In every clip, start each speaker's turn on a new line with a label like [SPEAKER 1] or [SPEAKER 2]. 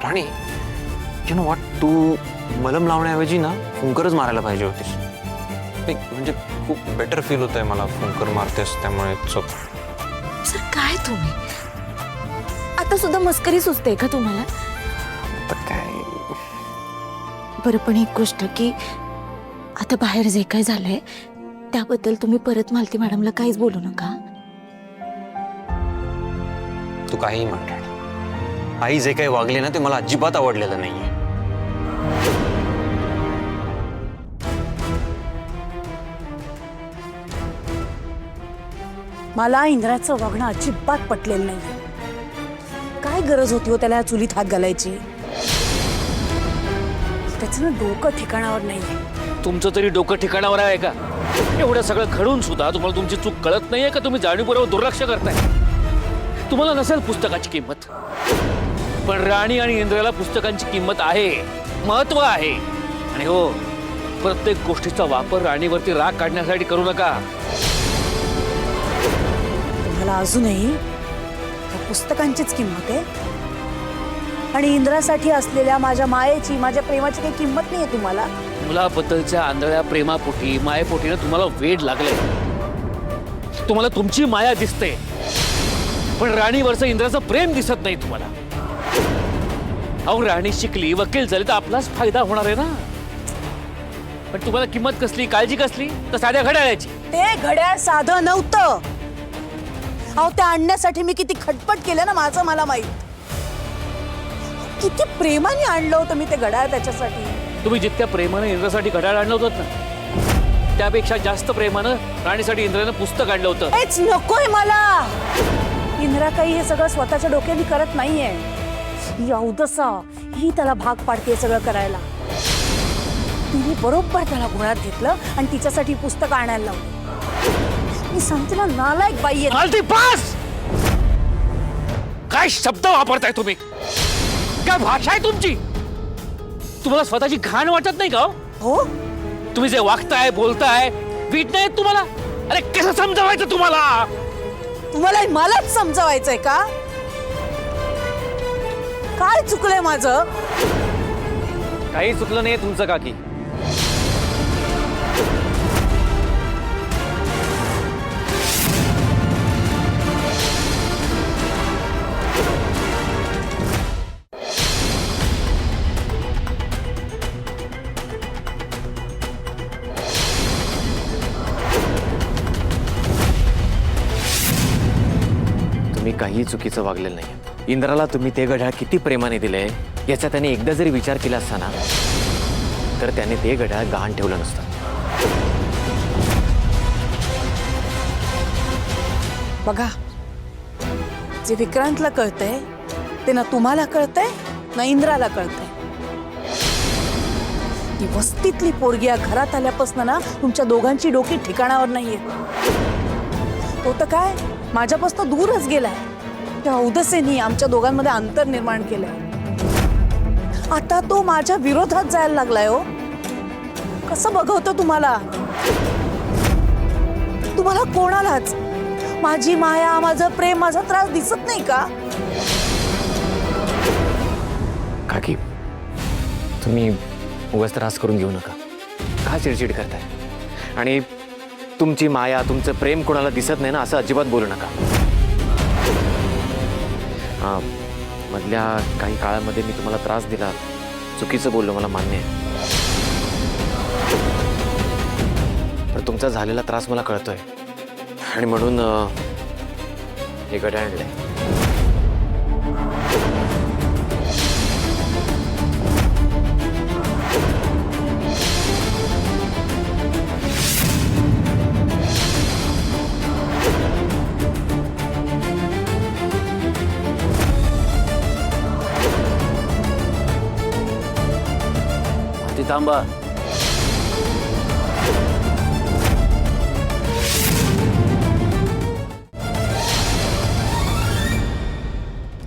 [SPEAKER 1] Rani, you know what, तू मलम लावण्याऐवजी ना फुंकरच मारायला पाहिजे होतीस. म्हणजे खूप बेटर फील होतंय मला फुंकर मारतेस त्यामुळे.
[SPEAKER 2] सर काय तुम्ही आता सुद्धा मस्करी सुचते का तुम्हाला?
[SPEAKER 1] काय
[SPEAKER 2] बरं, पण एक गोष्ट की आता बाहेर जे काय झालंय त्याबद्दल तुम्ही परत मालती मॅडमला काहीच बोलू नका.
[SPEAKER 1] तू काही म्हण राणी, आई जे काही वागले ना ते मला अजिबात आवडलेलं नाहीये.
[SPEAKER 3] मला इंद्राचं वागणं अजिबात पटलेलं नाही. काय गरज होती हो त्याला या चुलीत हात घालायची? त्याचं ना डोकं ठिकाणावर नाहीये.
[SPEAKER 4] तुमचं तरी डोकं ठिकाणावर आहे का? एवढं सगळं घडून सुद्धा तुम्हाला तुमची चूक कळत नाहीये का? तुम्ही जाणीवपूर्वक दुर्लक्ष करताय. तुम्हाला नसेल पुस्तकाची किंमत, पण राणी आणि इंद्राला पुस्तकांची किंमत आहे, महत्व आहे. आणि हो, प्रत्येक गोष्टीचा वापर राणीवरती राग काढण्यासाठी करू नका.
[SPEAKER 3] तुम्हाला अजूनही त्या पुस्तकांचीच किंमत आहे आणि इंद्रासाठी असलेल्या माझ्या मायेची, माझ्या प्रेमाची काही किंमत नाहीये तुम्हाला.
[SPEAKER 4] मुलाबद्दलच्या आंधळ्या प्रेमापोटी, मायेपोटीनं तुम्हाला वेड लागलंय. तुम्हाला तुमची माया दिसते, पण राणीवरचं इंद्राचं प्रेम दिसत नाही तुम्हाला. अहो, राणी शिकली, वकील झाली तर आपलाच फायदा होणार आहे ना. पण तुम्हाला किंमत कसली, काळजी कसली? तर साध्या घड्याळाची.
[SPEAKER 3] ते घड्याळ साधं नव्हतं. अहो, त्या आणण्यासाठी मी किती खटपट केलं ना, माझं मला माहित. किती प्रेमाने आणलं होतं मी ते घड्याळ त्याच्यासाठी.
[SPEAKER 4] तुम्ही जितक्या प्रेमानं इंद्रासाठी घड्याळ आणलं होतं ना, त्यापेक्षा जास्त प्रेमानं राणीसाठी इंद्रानं पुस्तक आणलं होतं.
[SPEAKER 3] हेच नकोय मला. इंद्रा काही हे सगळं स्वतःच्या डोक्याने करत नाहीये. ही अवदसा ही त्याला भाग पाडते सगळं करायला. तिने बरोबर त्याला घोळ्यात घेतलं आणि तिच्यासाठी पुस्तक आणायला लावलं. मी सांगते ना, नालायक बाई आहे.
[SPEAKER 4] मालती, पास! काय शब्द वापरताय तुम्ही? काय भाषा आहे तुमची? तुम्हाला स्वतःची घाण वाटत नाही का?
[SPEAKER 3] हो,
[SPEAKER 4] तुम्ही जे वागताय, बोलताय, वीट नाही तुम्हाला? अरे कसं समजावायचं तुम्हाला?
[SPEAKER 3] तुम्हाला मलाच समजवायचंय का? काय चुकलंय माझं?
[SPEAKER 1] काही चुकलं नाहीये तुमचं काकी. तुम्ही काही चुकीचं वागलेलं नाही. इंद्राला तुम्ही ते घड्याळ किती प्रेमाने दिले याचा त्याने एकदा जरी विचार केला असता ना, तर त्याने ते घड्याळ गहाण ठेवलं नसतं.
[SPEAKER 3] बघा, जे विक्रांतला कळतंय ते ना तुम्हाला कळतंय ना इंद्राला कळतंय. ती वस्तीतली पोरगी या घरात आल्यापासून ना तुमच्या दोघांची डोकी ठिकाणावर नाहीये. तो तर काय माझ्यापासून दूरच गेलाय. त्या औदसेनी आमच्या दोघांमध्ये अंतर निर्माण केलंय. आता तो माझ्या विरोधात जायला लागलाय. हो, कसं बघवतो तुम्हाला? तुम्हाला कोणालाच माझी माया, माझं प्रेम, माझा त्रास दिसत नाही का?
[SPEAKER 1] काकी, तुम्ही उगाच त्रास करून घेऊ नका. का चिडचिड करताय? आणि तुमची माया, तुमचं प्रेम कोणाला दिसत नाही ना, असं अजिबात बोलू नका. मधल्या काही काळामध्ये मी तुम्हाला त्रास दिला, चुकीचं बोललो, मला मान्य आहे. पण तुमचा झालेला त्रास मला कळतोय आणि म्हणून हे घड्याळ आणलंय.
[SPEAKER 4] थांबा.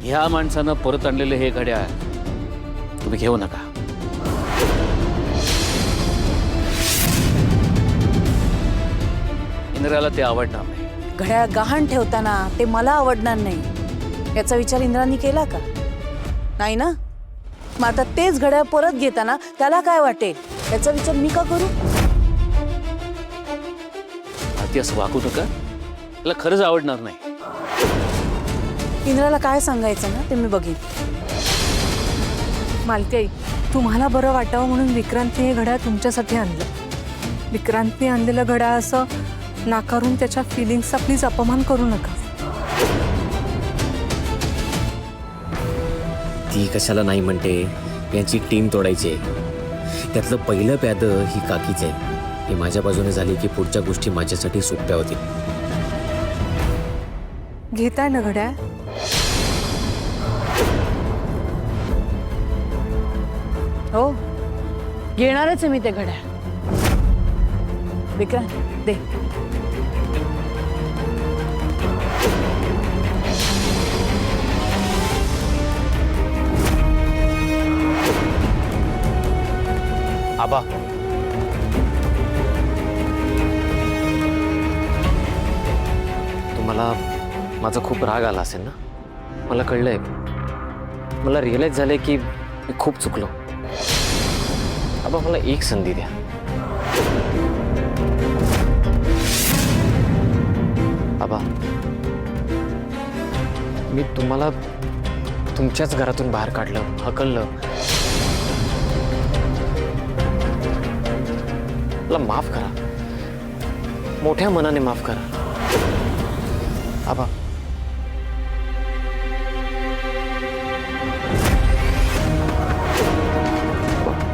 [SPEAKER 4] ह्या माणसानं परत आणलेले हे घड्याळ तुम्ही घेऊ नका. इंद्राला ते आवडणार नाही.
[SPEAKER 3] घड्याळ गहाण ठेवताना ते मला आवडणार नाही याचा विचार इंद्रांनी केला का? नाही ना. मग आता तेच घड्याळ परत घेताना त्याला काय वाटेल याचा विचार मी का करू?
[SPEAKER 4] आरती असं वागू नका, त्याला खरंच आवडणार नाही.
[SPEAKER 3] इंद्राला काय सांगायचं ना ते मी बघीन.
[SPEAKER 5] मालती, तुम्हाला बरं वाटावं म्हणून विक्रांतने हे घड्याळ तुमच्यासाठी आणलं. विक्रांतने आणलेलं घड्याळ असं नाकारून त्याच्या फिलिंग्सचा प्लीज अपमान करू नका.
[SPEAKER 1] ती कशाला नाही म्हणते, यांची टीम तोडायची आहे. त्यातलं पहिलं प्यादं ही काकीच आहे. ही माझ्या बाजूने झाली की पुढच्या गोष्टी माझ्यासाठी सोप्या होतील.
[SPEAKER 5] घेताय ना घड्याळ?
[SPEAKER 3] हो घेणारच आहे मी ते घड्याळ. विक्रांत दे.
[SPEAKER 1] आबा, तुम्हाला माझा खूप राग आला असेल ना. मला कळलंय, मला रिअलाइज झालंय की मी खूप चुकलो. आबा मला एक संधी द्या. आबा, मी तुम्हाला तुमच्याच घरातून बाहेर काढलं, हकललं. मला माफ करा, मोठ्या मनाने माफ करा. आबा,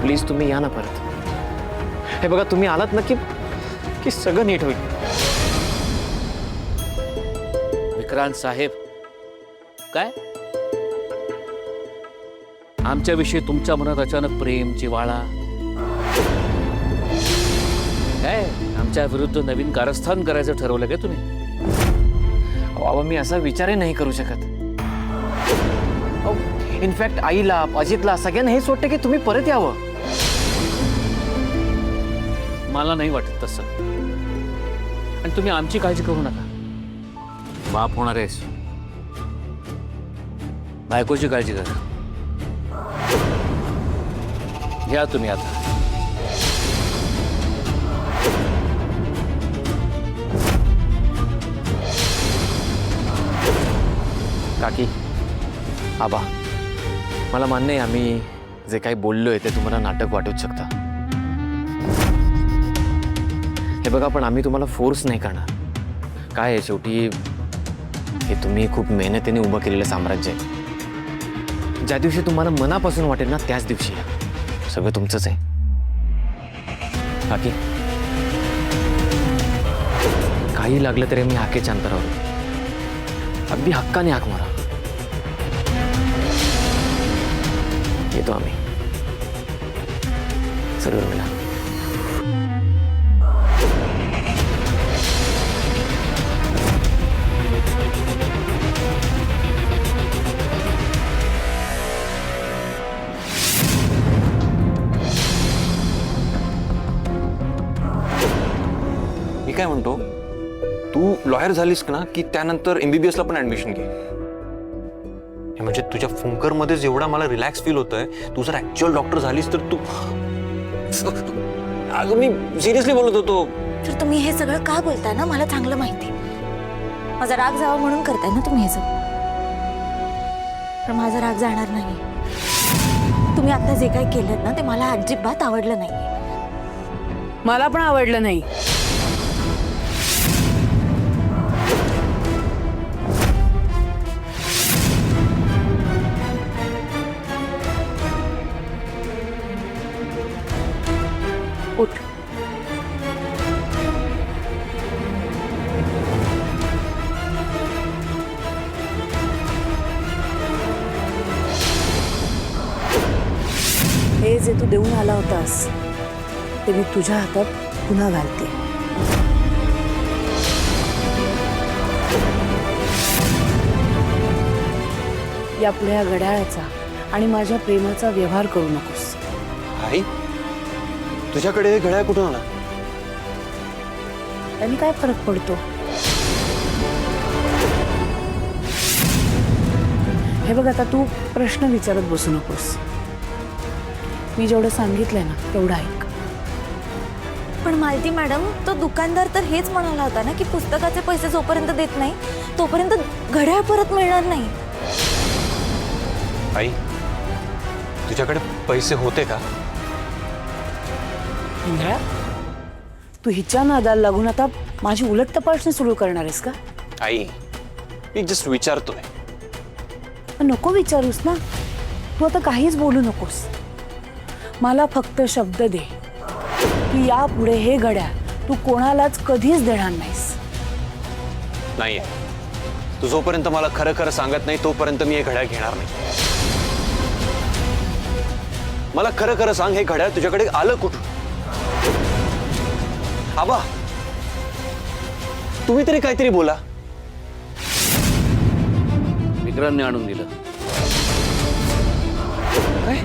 [SPEAKER 1] प्लीज तुम्ही या ना परत. हे बघा, तुम्ही आलात ना की सगळं नीट होईल.
[SPEAKER 4] विक्रांत साहेब, काय आमच्याविषयी तुमच्या मनात अचानक प्रेम, जिव्हाळा, काय आमच्या विरुद्ध नवीन कारस्थान करायचं ठरवलं काय तुम्ही?
[SPEAKER 1] बाबा, मी असा विचारही नाही करू शकत. इनफॅक्ट आईला, अजितला, सगळ्यांना हेच वाटतं की तुम्ही परत यावं.
[SPEAKER 4] मला नाही वाटत तसं. आणि तुम्ही आमची काळजी करू नका. बाप होणार आहेस, बायकोची काळजी करा. घ्या तुम्ही आता.
[SPEAKER 1] काकी, आबा, मला मान्य आहे आम्ही जे काही बोललोय ते तुम्हाला नाटक वाटूच शकतं. हे बघा, पण आम्ही तुम्हाला फोर्स नाही करणार. काय आहे, शेवटी हे तुम्ही खूप मेहनतीने उभं केलेलं साम्राज्य आहे. ज्या दिवशी तुम्हाला मनापासून वाटेल ना त्याच दिवशी या. सगळं तुमचंच आहे. काकी, काही लागलं तरी मी हाकेच्या अंतरावर, अगदी हक्काने हाक मारा. येतो आम्ही. सर्व मिळा.
[SPEAKER 6] मी काय म्हणतो, तू लॉयर झालीस ना की त्यानंतर MBBS ला पण ऍडमिशन घे. हे म्हणजे तुझ्या फुंकरमध्ये जेवढा मला रिलॅक्स फील होतंय, तू जर ऍक्च्युअल डॉक्टर झालीस तर तू. अगं मी सिरियसली बोलत होतो.
[SPEAKER 2] तर तुम्ही हे सगळं का बोलताय ना, मला चांगलं माहिती. माझा राग जावा म्हणून करताय ना तुम्ही हे सगळं. पण माझा राग जाणार नाही. तुम्ही आता जे काही केलं ना ते मला अजिबात आवडलं नाही.
[SPEAKER 3] मला पण आवडलं नाही. उठ. हे जे तू देऊन आला होतास ते मी तुझ्या हातात पुन्हा घालते. यापुढे या घड्याळाचा आणि माझ्या प्रेमाचा व्यवहार करू नकोस.
[SPEAKER 6] आई, तुझ्याकडे हे घड्याळ कुठून आला?
[SPEAKER 3] त्याने काय फरक पडतो? हे बघ, आता तू प्रश्न विचारत बसू नकोस. मी जेवढं सांगितलंय ना तेवढं ऐक.
[SPEAKER 2] पण मालती मॅडम, तो दुकानदार तर हेच म्हणाला होता ना की पुस्तकाचे पैसे जोपर्यंत देत नाही तोपर्यंत घड्याळ परत मिळणार नाही.
[SPEAKER 6] आई, तुझ्याकडे पैसे होते का?
[SPEAKER 3] इंद्रा, तू हिच्या नादाला लागून आता माझी उलट तपासणी सुरू करणार आहेस का?
[SPEAKER 6] आई, मी जस्ट विचारतोय.
[SPEAKER 3] नको विचारूस ना. तू आता काहीच बोलू नकोस. मला फक्त शब्द दे की यापुढे हे घड्याळ तू कोणालाच कधीच देणार नाहीस.
[SPEAKER 6] नाहीये. तू जोपर्यंत मला खरं खरं सांगत नाही तोपर्यंत मी हे घड्याळ घेणार नाही. मला खरं खरं सांग, हे घड्याळ तुझ्याकडे आलं कुठून? आबा, तुम्ही तरी काहीतरी बोला.
[SPEAKER 4] विक्रांतने आणून दिलं.
[SPEAKER 6] काय?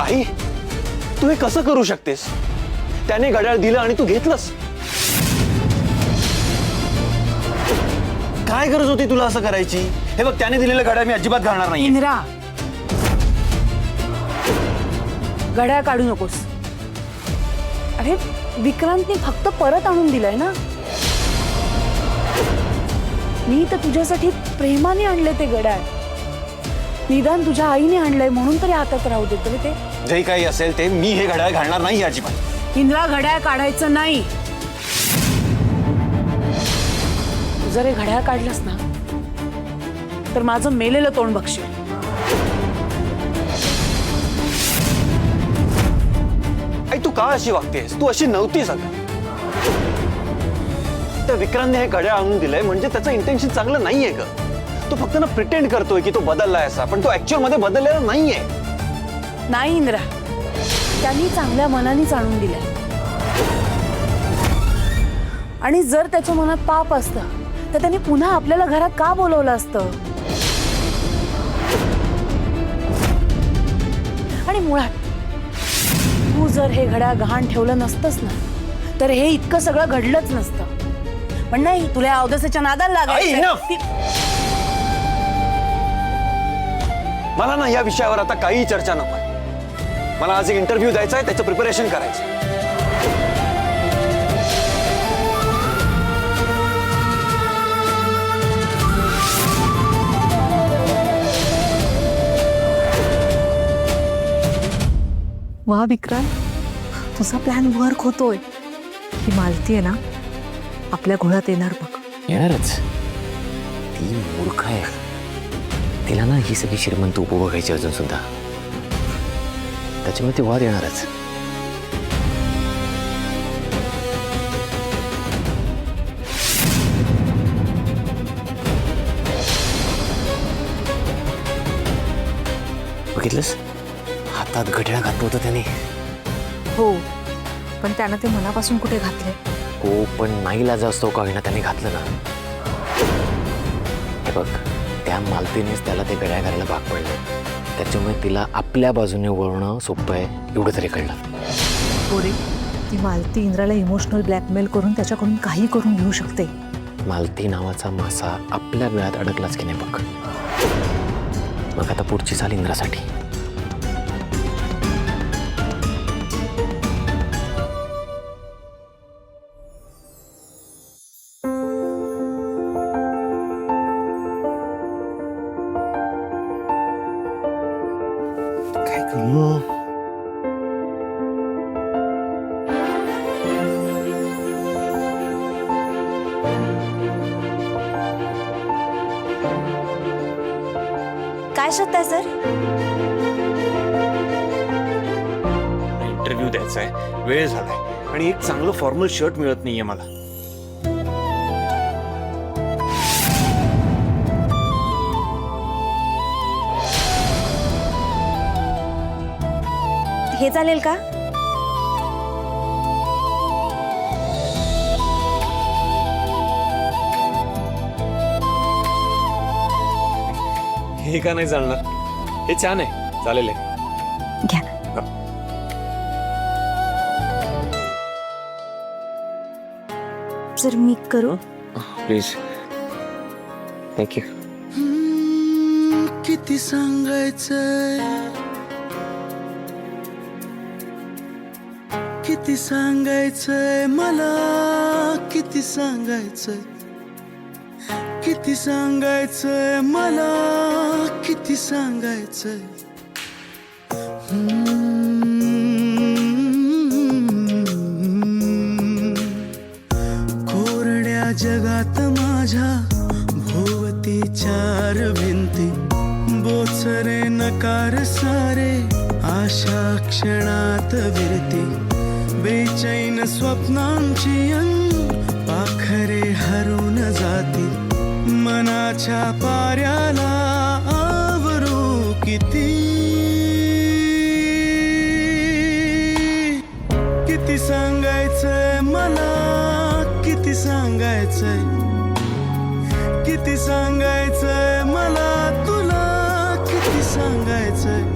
[SPEAKER 6] आई, तू हे कसं करू शकतेस? त्याने घड्याळ दिलं आणि तू घेतलंस. काय गरज होती तुला असं करायची? हे बघ, त्याने दिलेलं घड्याळ मी अजिबात घालणार नाही.
[SPEAKER 3] इंद्रा, घड्याळ काढू नकोस. अरे विक्रांतने फक्त परत आणून दिलंय ना. मी तर तुझ्यासाठी प्रेमाने आणले ते घड्याळ. निदान तुझ्या आईने आणलंय म्हणून तरी हातात राहू देत रे ते.
[SPEAKER 6] जे काही असेल ते, मी हे घड्याळ घालणार नाही अजिबात.
[SPEAKER 3] इंद्रा, घड्याळ काढायचं नाही. तू जर हे घड्याळ काढलंस ना तर माझं मेलेलं तोंड बघशील.
[SPEAKER 6] आई, तू का अशी वागतेस? तू अशी नव्हतीस अगं. त्या विक्रांतने हे घड्याळ आणून दिलंय म्हणजे त्याचं इंटेन्शन चांगलं नाहीये ग. तो फक्त ना प्रिटेंड करतोय की तो बदललाय असा, पण तो ऍक्च्युअल मध्ये बदललेला नाहीये.
[SPEAKER 3] नाही इंद्रा, त्यांनी चांगल्या मनानेच आणून दिलंय. आणि जर त्याच्या मनात पाप असतं तर त्यांनी पुन्हा आपल्याला घरात का बोलवलं असतं? आणि मुळात तू जर हे घड्याळ गहाण ठेवलं नसतंस ना तर हे इतकं सगळं घडलंच नसतं. पण नाही, तुला या अवदसेच्या नादाला
[SPEAKER 6] आई,
[SPEAKER 3] लागायचं.
[SPEAKER 6] enough! मला ना या विषयावर आता काही चर्चा नको. मला आज एक इंटरव्ह्यू द्यायचा आहे, त्याचं प्रिपरेशन करायचं.
[SPEAKER 5] वा विक्रांत, तुझा प्लॅन वर्क होतोय. ही मालती आहे ना आपल्या घोळ्यात येणार बघ.
[SPEAKER 1] येणारच. ती मूर्ख आहे. तिला ना ही सगळी श्रीमंत उपभोगायची अजून सुद्धा. त्याच्यामुळे ती वाद येणारच. बघितलंस, हातात घड्याळ घातलं होतं त्याने.
[SPEAKER 5] हो, पण त्यानं ते मनापासून कुठे घातले?
[SPEAKER 1] हो, पण नाईलाज असतो का होईना त्याने घातलं ना. हे बघ, त्या मालतीनेच त्याला ते घड्याळ घालायला भाग पडलं. त्याच्यामुळे तिला आपल्या बाजूने वळणं सोपं आहे एवढं तरी कळलं.
[SPEAKER 5] पोरे, ती मालती इंद्राला इमोशनल ब्लॅकमेल करून त्याच्याकडून काही करून घेऊ शकते.
[SPEAKER 1] मालती नावाचा मासा आपल्या वेळात अडकलाच की नाही बघ. मग आता पुढची चाल इंद्रासाठी. काय करू?
[SPEAKER 2] काय शोधताय सर?
[SPEAKER 6] इंटरव्ह्यू द्यायचा आहे, वेळ झालाय आणि एक चांगलं फॉर्मल शर्ट मिळत नाहीये मला.
[SPEAKER 2] हे चालेल का?
[SPEAKER 6] हे का नाही चालणार? हे छान आहे, चालेल आहे.
[SPEAKER 2] घ्या. सर मी करू?
[SPEAKER 6] प्लीज.
[SPEAKER 1] थँक्यू.
[SPEAKER 7] किती सांगायचंय, किती सांगायचंय मला, किती सांगायचंय, किती सांगायचंय मला, किती सांगायचंय. कोरड्या जगात माझ्या भोवती चार भिंती, बोचरे नकार सारे आशा क्षणात विरती, बेचैन स्वप्नांची पाखरे हरून जाती, मनाच्या पाऱ्याला आवरू किती, किती सांगायचंय मला, किती सांगायचंय, किती सांगायचंय मला तुला, किती सांगायचंय.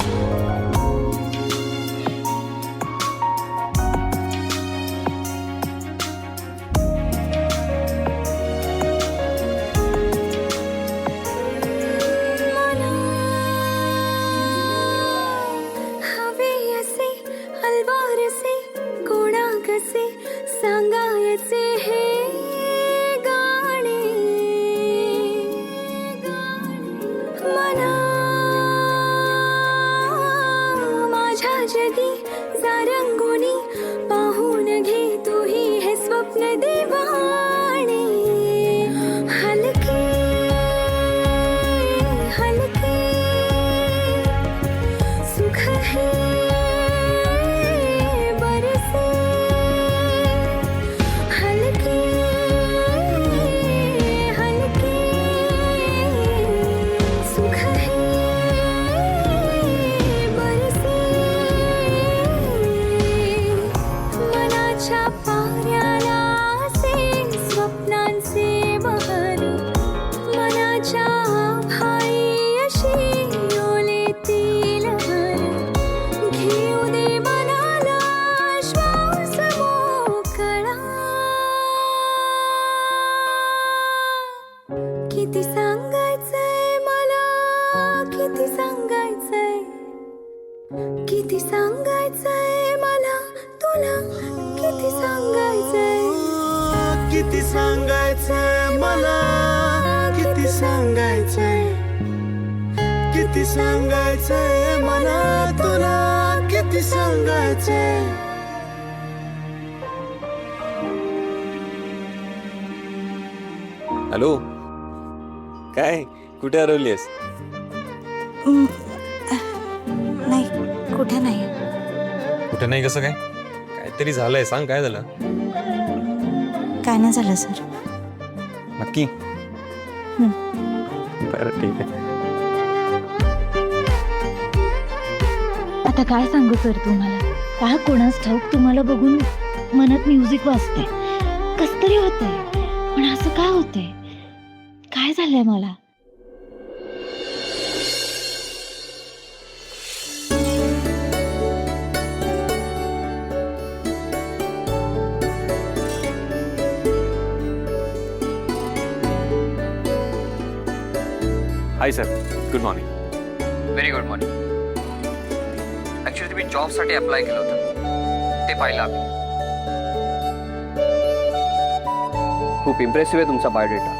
[SPEAKER 8] सांगायचे हे गाणे मला, माझ्या जगी जारंगोनी पाहून घे तूही हे स्वप्न दिवाणे. हलके हलके सुख है बरसे, हलके हलके सुख है बरसे, मनाच्या पाऱ्याला असे स्वप्नांचे बहर, मनाच्या आभाळी अशी ओलेतील हर, घेऊ दे मनाला श्वास मोकळा. किती सांगायचंय मला, किती सांगायचंय, किती सांगायचंय मला तुला, किती सांगायचंय.
[SPEAKER 7] किती सांगायचंय मला, किती सांगायचंय, किती सांगायचंय मला तुला, किती सांगायचंय.
[SPEAKER 6] हॅलो, काय कुठे हरवलीस?
[SPEAKER 2] नाही, कुठे नाही.
[SPEAKER 6] कुठे नाही, कसं काय? काहीतरी झालंय, सांग काय झालं.
[SPEAKER 2] काय नाही झालं सर.
[SPEAKER 6] नक्की? बरं ठीक आहे.
[SPEAKER 9] आता काय सांगू सर तुम्हाला, का कोणास ठाऊक तुम्हाला बघून मनात म्युझिक वाजते, कस तरी होतंय, पण असं काय होतंय, काय झालंय मला.
[SPEAKER 6] Hi sir, good morning.
[SPEAKER 1] Very good morning. Actually तुम्ही जॉबसाठी अप्लाय केलं होतं, ते पाहिलं आम्ही.
[SPEAKER 10] खूप इम्प्रेसिव्ह आहे तुमचा बायोडेटा.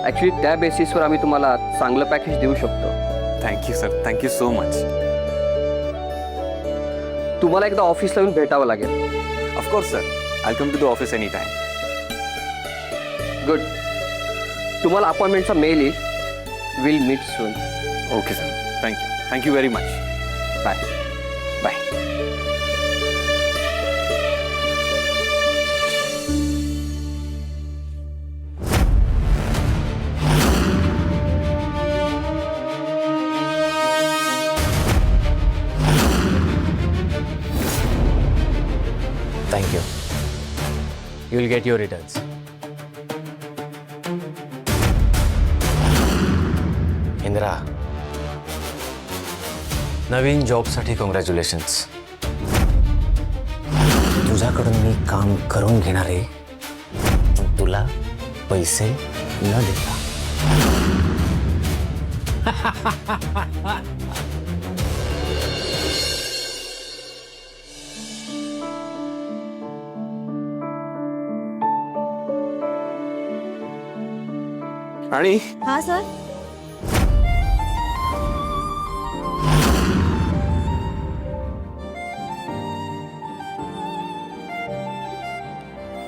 [SPEAKER 10] ॲक्च्युली त्या बेसिसवर आम्ही तुम्हाला चांगलं पॅकेज देऊ शकतो.
[SPEAKER 6] Thank you sir, thank you so much.
[SPEAKER 10] तुम्हाला एकदा ऑफिसला येऊन भेटावं लागेल.
[SPEAKER 6] Of course sir, I come to the office any time.
[SPEAKER 10] Good. तुम्हाला अपॉइंटमेंटचा मेल येईल. Will meet soon.
[SPEAKER 6] Okay sir, thank you very much.
[SPEAKER 10] Bye
[SPEAKER 6] bye.
[SPEAKER 1] Thank you. You will get your returns. Indra, नवीन जॉबसाठी कॉंग्रॅच्युलेशन्स. तुझ्याकडून मी काम करून घेणार आहे, पण तुला पैसे ललिता.
[SPEAKER 6] आणि
[SPEAKER 2] हा सर.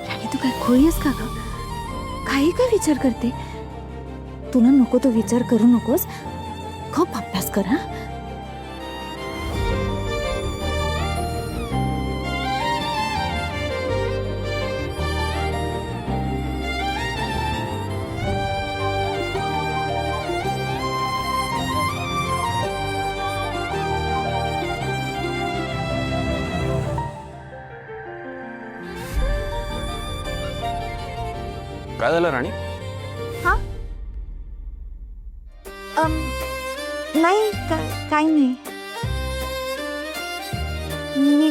[SPEAKER 2] राणी तू काय खोळी आहेस का ग? काही काय विचार करते? तुला नको तो विचार करू नकोस. खूप अभ्यास कर हा.
[SPEAKER 6] काय झालं राणी?
[SPEAKER 2] नाही काही नाही. मी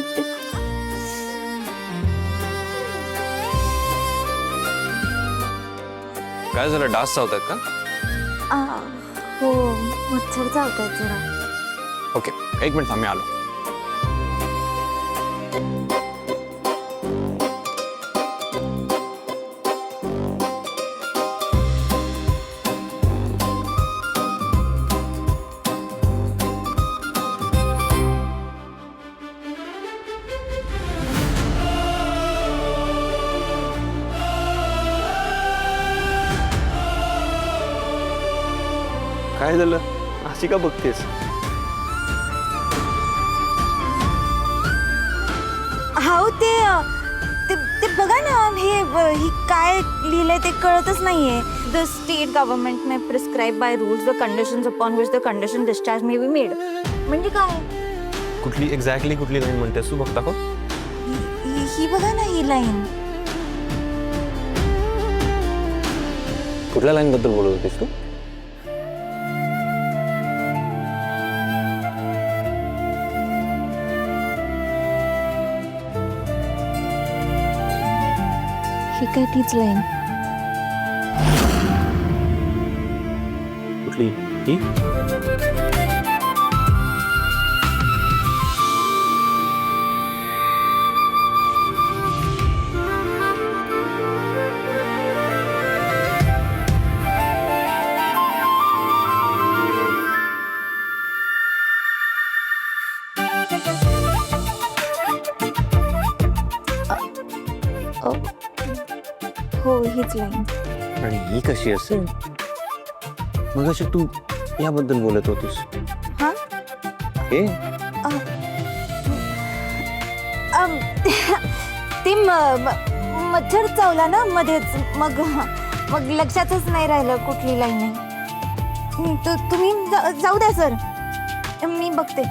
[SPEAKER 6] काय झालं, डास चावतात का?
[SPEAKER 2] हो मच्छर चावतात जरा.
[SPEAKER 6] ओके, एक मिनिट थांब, मी आलो. काय झालं, अशी का बघतेस?
[SPEAKER 2] हाव ते बघा ना, हे काय लिहिलंय ते कळतच नाहीये. The state government may prescribe by rules the conditions upon which the condition discharge may be made. म्हणजे काय?
[SPEAKER 6] कुठली एक्झॅक्टली कुठली लाईन म्हणतेस तू, बघता का?
[SPEAKER 2] ही बघा ना, ही लाईन.
[SPEAKER 6] कुठल्या लाईन बद्दल बोलत होतीस तू?
[SPEAKER 2] ही काय तीच लाईन?
[SPEAKER 6] कुठली ही?
[SPEAKER 2] हो हीच लाईन.
[SPEAKER 6] आणि ही कशी असेल? मग अशी तू याबद्दल बोलत होतीस.
[SPEAKER 2] हा
[SPEAKER 6] हे
[SPEAKER 2] ते मच्छर चावला ना मध्येच, मग लक्षातच नाही राहिलं कुठली लाईन आहे. तुम्ही जाऊ द्या सर, मी बघते.